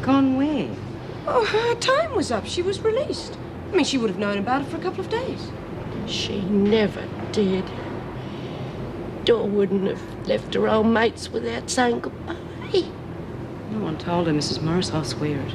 Gone where? Oh, her time was up. She was released. I mean, she would have known about it for a couple of days. She never did. Dor wouldn't have left her old mates without saying goodbye. No one told her, Mrs. Morris. I'll swear it.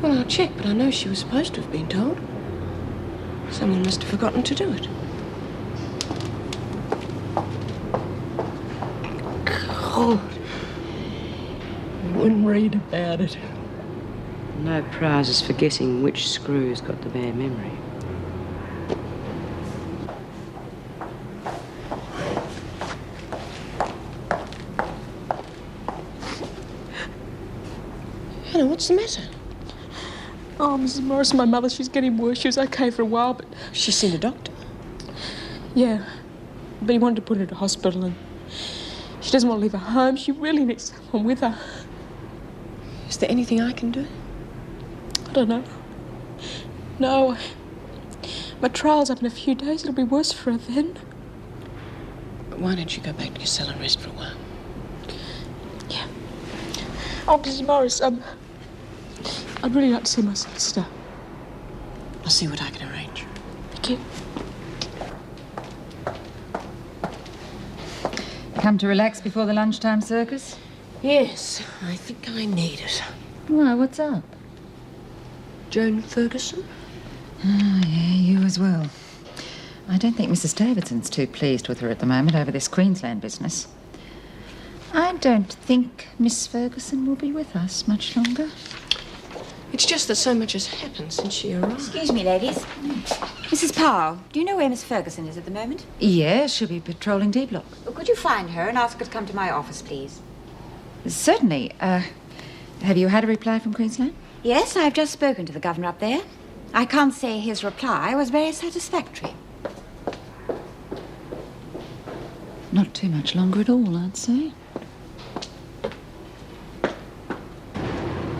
Well, I'll check, but I know she was supposed to have been told. Someone must have forgotten to do it. God. You wouldn't read about it. No prizes for guessing which screw's got the bad memory. Hannah, what's the matter? Oh, Mrs. Morris, my mother, she's getting worse. She was okay for a while, but... She's seen a doctor? Yeah, but he wanted to put her to hospital and she doesn't want to leave her home. She really needs someone with her. Is there anything I can do? I don't know. No. My trial's up in a few days. It'll be worse for her then. Why don't you go back to your cell and rest for a while? Yeah. Oh, Mrs. Morris, I'd really like to see my sister. I'll see what I can arrange. Thank you. Come to relax before the lunchtime circus? Yes, I think I need it. Why, what's up? Joan Ferguson? Oh, yeah, you as well. I don't think Mrs. Davidson's too pleased with her at the moment over this Queensland business. I don't think Miss Ferguson will be with us much longer. It's just that so much has happened since she arrived. Excuse me, ladies. Mrs. Powell, do you know where Miss Ferguson is at the moment? Yeah, she'll be patrolling D Block. Well, could you find her and ask her to come to my office, please? Certainly. Have you had a reply from Queensland? Yes, I've just spoken to the governor up there. I can't say his reply was very satisfactory. Not too much longer at all, I'd say.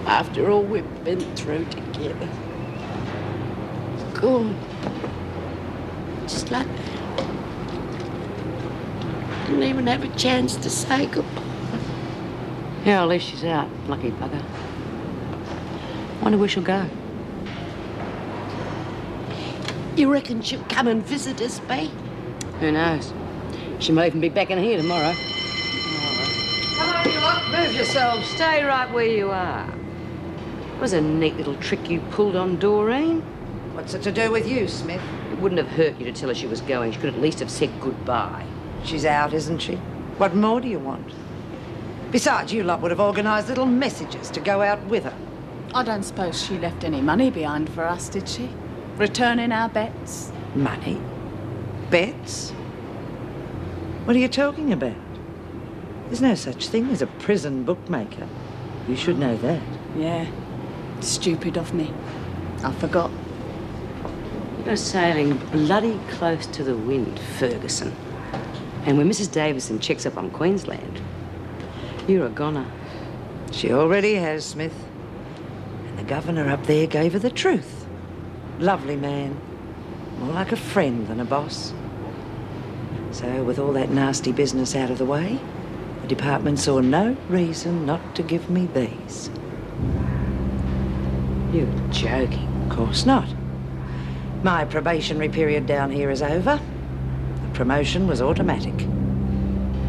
After all we've been through together. God. Just like that. Didn't even have a chance to say goodbye. Yeah, at least she's out. Lucky bugger. Wonder where she'll go. You reckon she'll come and visit us, Bea? Who knows? She may even be back in here tomorrow. Come on, you lot. Move yourselves. Stay right where you are. It was a neat little trick you pulled on Doreen. What's it to do with you, Smith? It wouldn't have hurt you to tell her she was going. She could at least have said goodbye. She's out, isn't she? What more do you want? Besides, you lot would have organised little messages to go out with her. I don't suppose she left any money behind for us, did she? Returning our bets? Money? Bets? What are you talking about? There's no such thing as a prison bookmaker. You should know that. Yeah. Stupid of me. I forgot. You're sailing bloody close to the wind, Ferguson. And when Mrs. Davison checks up on Queensland, you're a goner. She already has, Smith. And the governor up there gave her the truth. Lovely man. More like a friend than a boss. So, with all that nasty business out of the way, the department saw no reason not to give me these. You're joking. Of course not. My probationary period down here is over. The promotion was automatic.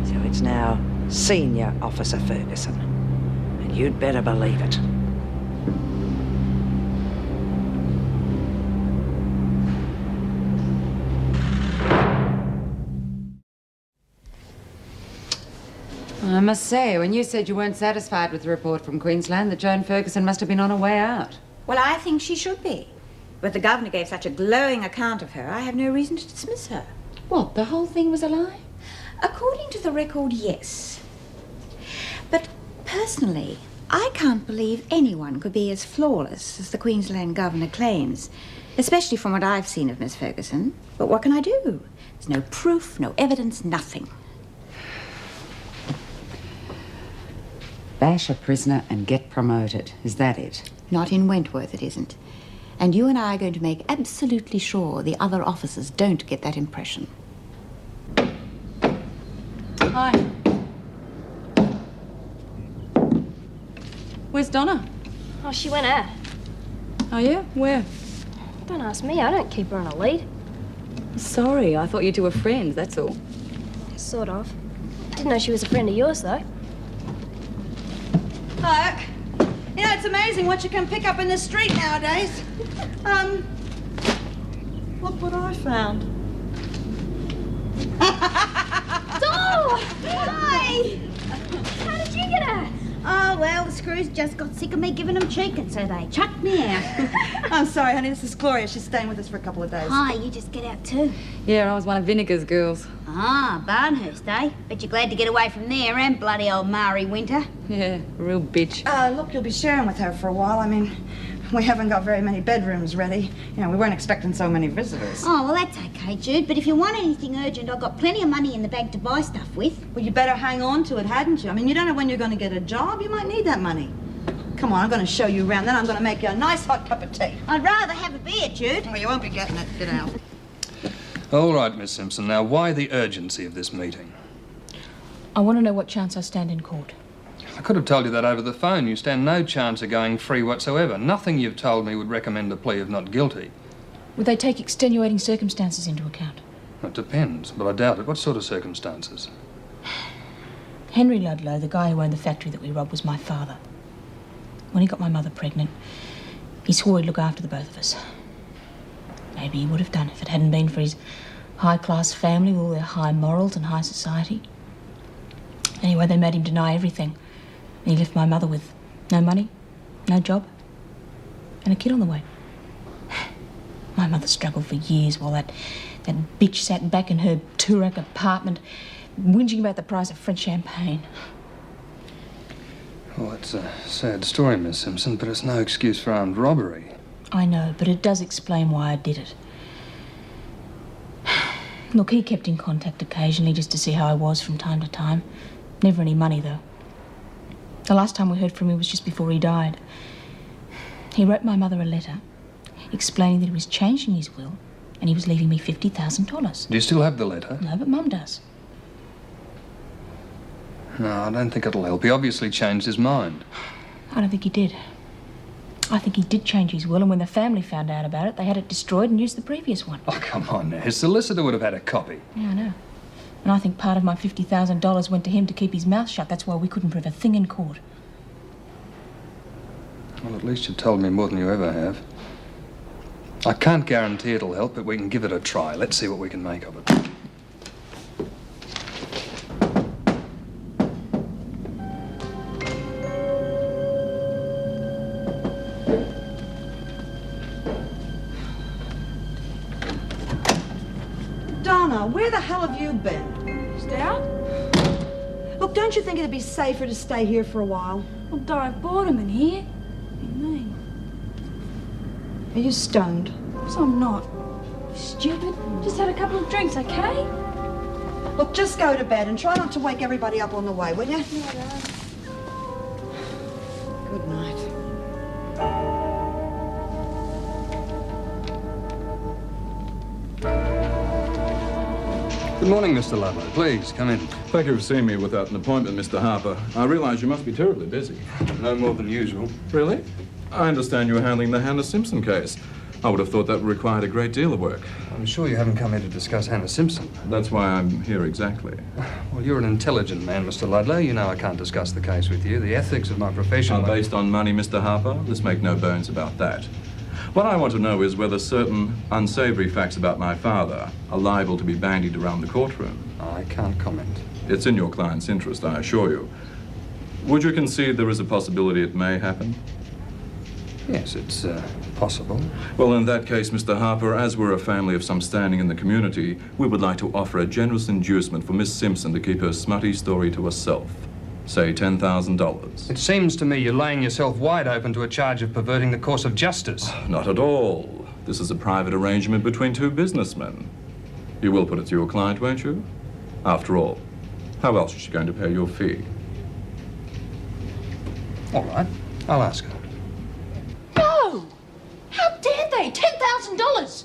So it's now Senior Officer Ferguson. And you'd better believe it. I must say, when you said you weren't satisfied with the report from Queensland, that Joan Ferguson must have been on her way out. Well, I think she should be. But the governor gave such a glowing account of her, I have no reason to dismiss her. What, the whole thing was a lie? According to the record, yes. But personally, I can't believe anyone could be as flawless as the Queensland governor claims, especially from what I've seen of Miss Ferguson. But what can I do? There's no proof, no evidence, nothing. Bash a prisoner and get promoted. Is that it? Not in Wentworth, it isn't. And you and I are going to make absolutely sure the other officers don't get that impression. Hi. Where's Donna? Oh, she went out. Oh, yeah? Where? Don't ask me. I don't keep her on a lead. Sorry, I thought you two were friends, that's all. Sort of. Didn't know she was a friend of yours, though. Look, you know, it's amazing what you can pick up in the street nowadays. Look what I found. Oh, hi! How did you get her? Oh, well, the screws just got sick of me giving them cheek, and so they chucked me out. I'm sorry, honey, this is Gloria. She's staying with us for a couple of days. Hi, you just get out too. Yeah, I was one of Vinegar's girls. Ah, Barnhurst, eh? Bet you're glad to get away from there, and bloody old Mari Winter. Yeah, a real bitch. Look, you'll be sharing with her for a while. I mean, we haven't got very many bedrooms ready. You know, we weren't expecting so many visitors. Oh, well, that's okay, Jude. But if you want anything urgent, I've got plenty of money in the bag to buy stuff with. Well, you better hang on to it, hadn't you? I mean, you don't know when you're going to get a job. You might need that money. Come on, I'm going to show you around. Then I'm going to make you a nice hot cup of tea. I'd rather have a beer, Jude. Well, you won't be getting it. Get out. All right, Miss Simpson. Now, why the urgency of this meeting? I want to know what chance I stand in court. I could have told you that over the phone. You stand no chance of going free whatsoever. Nothing you've told me would recommend a plea of not guilty. Would they take extenuating circumstances into account? It depends, but I doubt it. What sort of circumstances? Henry Ludlow, the guy who owned the factory that we robbed, was my father. When he got my mother pregnant, he swore he'd look after the both of us. Maybe he would have done if it hadn't been for his high-class family with all their high morals and high society. Anyway, they made him deny everything. And he left my mother with no money, no job, and a kid on the way. My mother struggled for years while that bitch sat back in her two-rack apartment whinging about the price of French champagne. Well, it's a sad story, Miss Simpson, but it's no excuse for armed robbery. I know, but it does explain why I did it. Look, he kept in contact occasionally just to see how I was from time to time. Never any money, though. The last time we heard from him was just before he died. He wrote my mother a letter explaining that he was changing his will and he was leaving me $50,000. Do you still have the letter? No, but Mum does. No, I don't think it'll help. He obviously changed his mind. I don't think he did. I think he did change his will, and when the family found out about it, they had it destroyed and used the previous one. Oh, come on now. His solicitor would have had a copy. Yeah, I know. And I think part of my $50,000 went to him to keep his mouth shut. That's why we couldn't prove a thing in court. Well, at least you've told me more than you ever have. I can't guarantee it'll help, but we can give it a try. Let's see what we can make of it. Donna, where the hell have you been? Stay out? Look, don't you think it'd be safer to stay here for a while? Well, I've bored him in here. What do you mean? Are you stoned? So I'm not. Stupid. Just had a couple of drinks, okay? Look, just go to bed and try not to wake everybody up on the way, will you? Good night. Good morning, Mr. Ludlow. Please, come in. Thank you for seeing me without an appointment, Mr. Harper. I realise you must be terribly busy. No more than usual. Really? I understand you were handling the Hannah Simpson case. I would have thought that required a great deal of work. I'm sure you haven't come here to discuss Hannah Simpson. That's why I'm here exactly. Well, you're an intelligent man, Mr. Ludlow. You know I can't discuss the case with you. The ethics of my profession Are based on money, Mr. Harper. Let's make no bones about that. What I want to know is whether certain unsavoury facts about my father are liable to be bandied around the courtroom. I can't comment. It's in your client's interest, I assure you. Would you concede there is a possibility it may happen? Yes, it's possible. Well, in that case, Mr. Harper, as we're a family of some standing in the community, we would like to offer a generous inducement for Miss Simpson to keep her smutty story to herself. Say $10,000. It seems to me you're laying yourself wide open to a charge of perverting the course of justice. Not at all. This is a private arrangement between two businessmen. You will put it to your client, won't you? After all, how else is she going to pay your fee? All right, I'll ask her. No! How dare they? $10,000!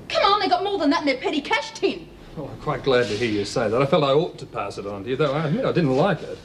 Come on, they got more than that in their petty cash tin. Well, I'm quite glad to hear you say that. I felt I ought to pass it on to you, though I admit I didn't like it.